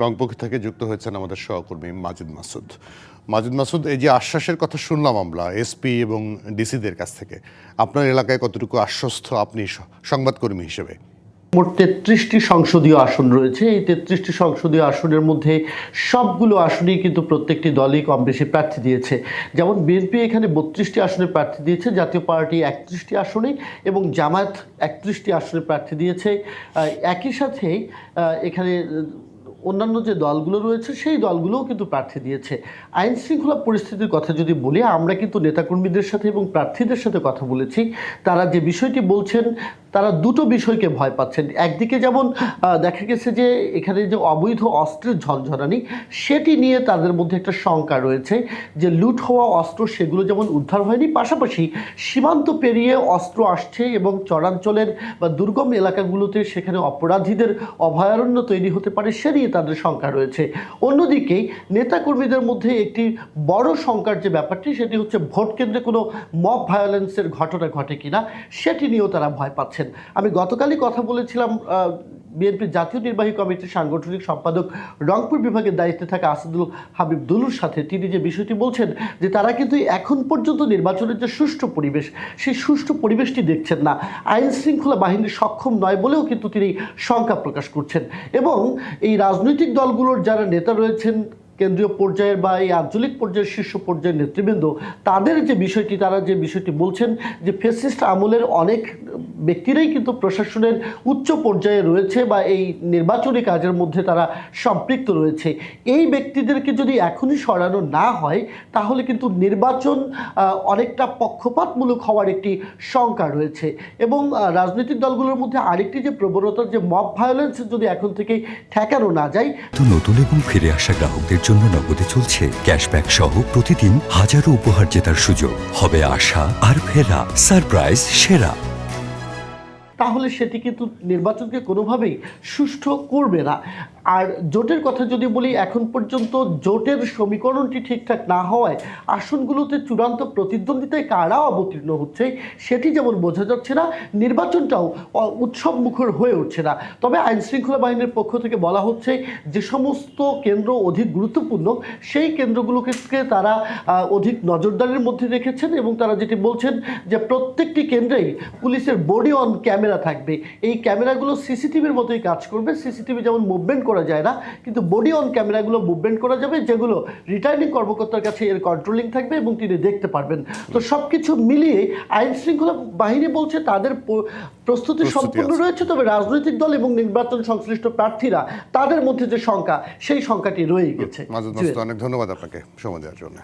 রংপুর থেকে যুক্ত হয়েছেন আমাদের সহকর্মী মাজিদ মাসুদ। মাজিদ মাসুদ, এই যে আশ্বাসের কথা শুনলাম আমরা এসপি এবং ডিসিদের কাছ থেকে, আপনার এলাকায় কতটুকু আশ্বস্ত আপনি সংবাদকর্মী হিসেবে? মোট ৩৩টি সংসদীয় আসন রয়েছে। এই ৩৩টি সংসদীয় আসনের মধ্যে সবগুলো আসনেই কিন্তু প্রত্যেকটি দলই কম বেশি প্রার্থী দিয়েছে। যেমন বিএনপি এখানে ৩২টি আসনে প্রার্থী দিয়েছে, জাতীয় পার্টি ৩১টি আসনে এবং জামায়াত ৩১টি আসনে প্রার্থী দিয়েছে। একই সাথে এখানে অন্যান্য যে দলগুলো রয়েছে সেই দলগুলোও কিন্তু প্রার্থী দিয়েছে। আইন শৃঙ্খলা পরিস্থিতির কথা যদি বলি, আমরা কিন্তু নেতাকর্মীদের সাথে এবং প্রার্থীদের সাথে কথা বলেছি। তারা যে বিষয়টি বলছেন, তারা দুটো বিষয়কে ভয় পাচ্ছেন। একদিকে যেমন দেখা গেছে যে এখানে যে অবৈধ অস্ত্রের ঝনঝনানি, সেটি নিয়ে তাদের মধ্যে একটা শঙ্কা রয়েছে যে লুট হওয়া অস্ত্র সেগুলো যেমন উদ্ধার হয়নি, পাশাপাশি সীমান্ত পেরিয়ে অস্ত্র আসছে এবং চরাঞ্চলের বা দুর্গম এলাকাগুলোতে সেখানে অপরাধীদের অভয়ারণ্য তৈরি হতে পারে, সে নিয়ে তাদের শঙ্কা রয়েছে। অন্যদিকে নেতাকর্মীদের মধ্যে একটি বড় শঙ্কার যে ব্যাপারটি, সেটি হচ্ছে ভোট কেন্দ্রে কোনো মব ভায়োলেন্সের ঘটনা ঘটে কিনা, সেটি নিয়েও তারা ভয় পাচ্ছেন। আমি গতকালই কথা বলেছিলাম বিএনপির জাতীয় নির্বাহী কমিটির সাংগঠনিক সম্পাদক রংপুর বিভাগের দায়িত্বে থাকা আসাদুল হাবিব দুলুর সাথে। তিনি যে বিষয়টি বলছেন যে তারা কিন্তু এখন পর্যন্ত নির্বাচনের যে সুষ্ঠু পরিবেশ, সেই সুষ্ঠু পরিবেশটি দেখছেন না, আইন শৃঙ্খলা বাহিনী সক্ষম নয় বলেও কিন্তু তিনি শঙ্কা প্রকাশ করছেন। এবং এই রাজনৈতিক দলগুলোর যারা নেতা রয়েছেন কেন্দ্রীয় পর্যায়ের বা এই আঞ্চলিক পর্যায়ের শীর্ষ পর্যায়ের নেতৃবৃন্দ, তাদের যে বিষয়টি, তারা যে বিষয়টি বলছেন যে ফ্যাসিস্ট আমলের অনেক ব্যক্তিরাই কিন্তু প্রশাসনের উচ্চ পর্যায়ে রয়েছে বা এই নির্বাচনী কাজের মধ্যে তারা সম্পৃক্ত রয়েছে। এই ব্যক্তিদেরকে যদি এখনই সরানো না হয়, তাহলে কিন্তু নির্বাচন অনেকটা পক্ষপাতমূলক হওয়ার একটি শঙ্কা রয়েছে। এবং রাজনৈতিক দলগুলোর মধ্যে আরেকটি যে প্রবণতা, যে মব ভায়োলেন্স যদি এখন থেকেই ঠেকানো না যায়। তো নতুন এবং ফিরে আসা গ্রাহকদের জন্য নগদে চলছে ক্যাশব্যাক সহ প্রতিদিন হাজারো উপহার জেতার সুযোগ। হবে আশা আর ফেরা, সারপ্রাইজ সেরা। তাহলে সেটি কিন্তু নির্বাচনকে কোনোভাবেই সুষ্ঠু করবে না। আর জোটের কথা যদি বলি, এখন পর্যন্ত জোটের সমীকরণটি ঠিকঠাক না হওয়ায় আসনগুলোতে চূড়ান্ত প্রতিদ্বন্দ্বিতায় কারা অবতীর্ণ হচ্ছে সেটি যেমন বোঝা যাচ্ছে না, নির্বাচনটাও উৎসব মুখর হয়ে উঠছে না। তবে আইন শৃঙ্খলা বাহিনীর পক্ষ থেকে বলা হচ্ছে যে সমস্ত কেন্দ্র অধিক গুরুত্বপূর্ণ, সেই কেন্দ্রগুলোকে তারা অধিক নজরদারির মধ্যে রেখেছেন এবং তারা যেটি বলছেন যে প্রত্যেকটি কেন্দ্রেই পুলিশের বডি অন ক্যামেরা থাকবে। এই ক্যামেরাগুলো সিসিটিভির মতোই কাজ করবে। সিসিটিভি যেমন মুভমেন্ট করা যায় না, কিন্তু বডি অন ক্যামেরাগুলো মুভমেন্ট করা যাবে, যেগুলো রিটার্নিং কর্মকর্তার কাছে এর কন্ট্রোলিং থাকবে এবং তিনি দেখতে পারবেন। তো সব কিছু মিলিয়ে আইন শৃঙ্খলা বাহিনী বলছে তাদের প্রস্তুতি সম্পূর্ণ রয়েছে, তবে রাজনৈতিক দল এবং নির্বাচন সংশ্লিষ্ট প্রার্থীরা, তাদের মধ্যে যে শঙ্কা, সেই শঙ্কাটি রয়ে গেছে। মাজিদ মাসুদ, অনেক ধন্যবাদ আপনাকে সময় দেওয়ার জন্য।